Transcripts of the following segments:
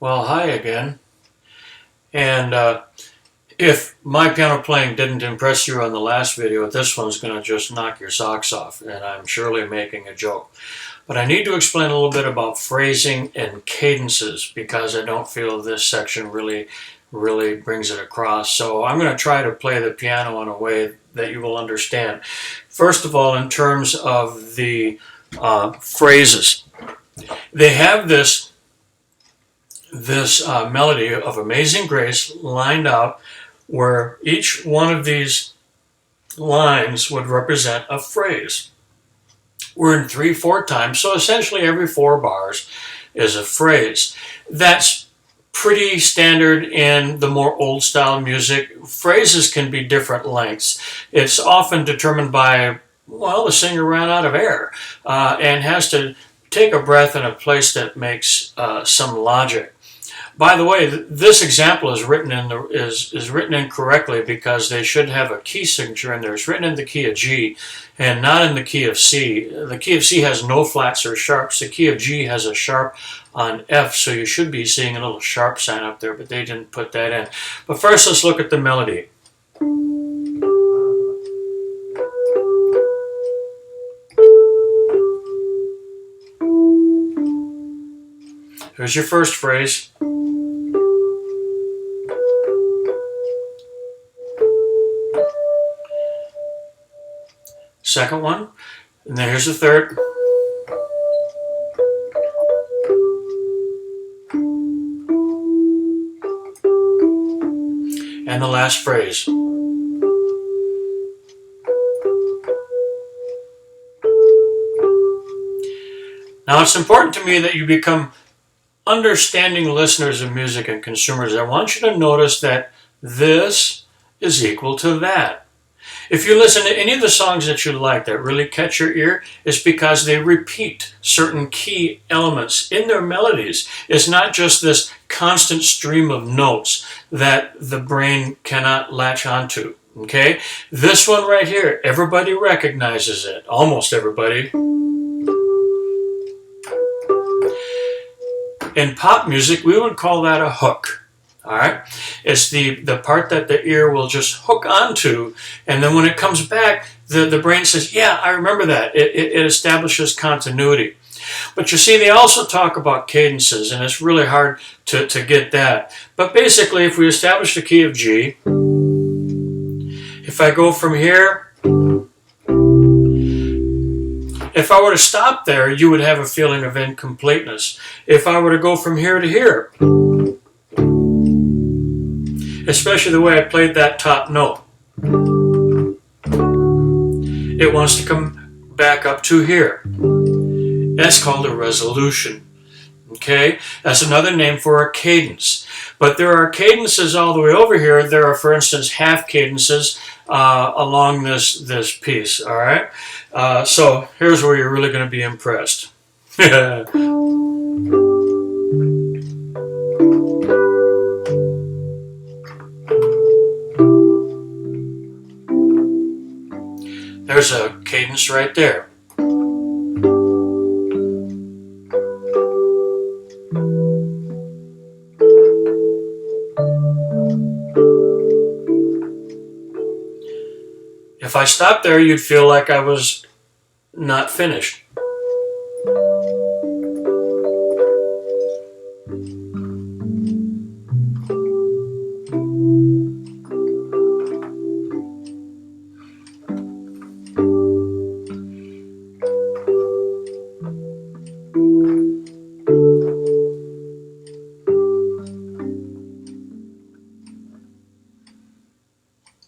Well, hi again. And if my piano playing didn't impress you on the last video, this one's going to just knock your socks off, and I'm surely making a joke. But I need to explain a little bit about phrasing and cadences because I don't feel this section really brings it across. So I'm going to try to play the piano in a way that you will understand. First of all, in terms of the phrases, they have this melody of Amazing Grace lined out where each one of these lines would represent a phrase. We're in 3/4 time, so essentially every 4 bars is a phrase. That's pretty standard in the more old style music. Phrases can be different lengths. It's often determined by, well, the singer ran out of air and has to take a breath in a place that makes some logic. By the way, this example is written in correctly because they should have a key signature in there. It's written in the key of G and not in the key of C. The key of C has no flats or sharps. The key of G has a sharp on F, so you should be seeing a little sharp sign up there, but they didn't put that in. But first, let's look at the melody. Here's your first phrase. Second one, and then here's the third. And the last phrase. Now it's important to me that you become understanding listeners of music and consumers. I want you to notice that this is equal to that. If you listen to any of the songs that you like that really catch your ear, it's because they repeat certain key elements in their melodies. It's not just this constant stream of notes that the brain cannot latch onto. Okay? This one right here, everybody recognizes it. Almost everybody. In pop music, we would call that a hook. All right, it's the part that the ear will just hook onto, and then when it comes back, the brain says, yeah, I remember that. It establishes continuity. But you see, they also talk about cadences, and it's really hard to get that. But basically, if we establish the key of G, if I go from here, if I were to stop there, you would have a feeling of incompleteness. If I were to go from here to here, especially the way I played that top note, it wants to come back up to here. That's called a resolution. Okay? That's another name for a cadence. But there are cadences all the way over here. There are, for instance, half cadences along this piece. All right? So here's where you're really going to be impressed. There's a cadence right there. If I stopped there, you'd feel like I was not finished.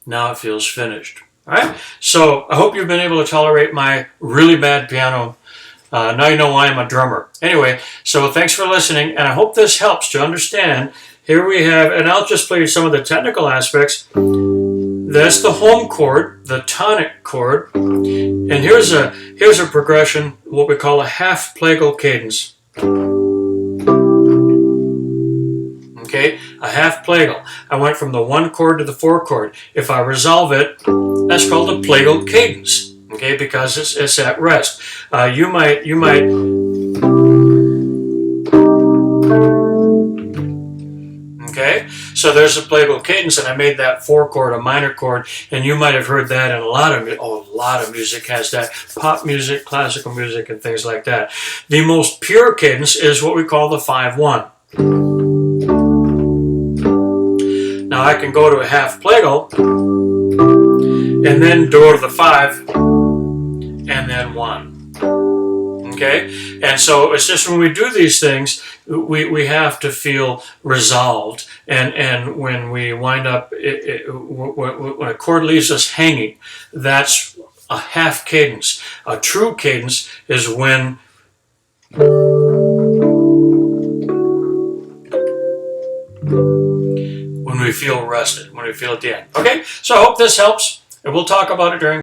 Now it feels finished. All right, so I hope you've been able to tolerate my really bad piano. Now you know why I'm a drummer. Anyway, so thanks for listening, and I hope this helps to understand. Here we have, and I'll just play you some of the technical aspects. That's the home chord, the tonic chord, and here's a progression, what we call a half plagal cadence. Okay, a half plagal. I went from the 1 chord to the 4 chord. If I resolve it, that's called a plagal cadence. Okay, because it's at rest. You might Okay, so there's a playable cadence, and I made that 4 chord a minor chord, and you might have heard that in a lot of music has that. Pop music, classical music, and things like that. The most pure cadence is what we call the 5-1. Now I can go to a half plagal, and then do the 5, and then 1. Okay, and so it's just when we do these things, we have to feel resolved, and when we wind up, when a chord leaves us hanging, that's a half cadence. A true cadence is when we feel rested, when we feel at the end. Okay, so I hope this helps, and we'll talk about it during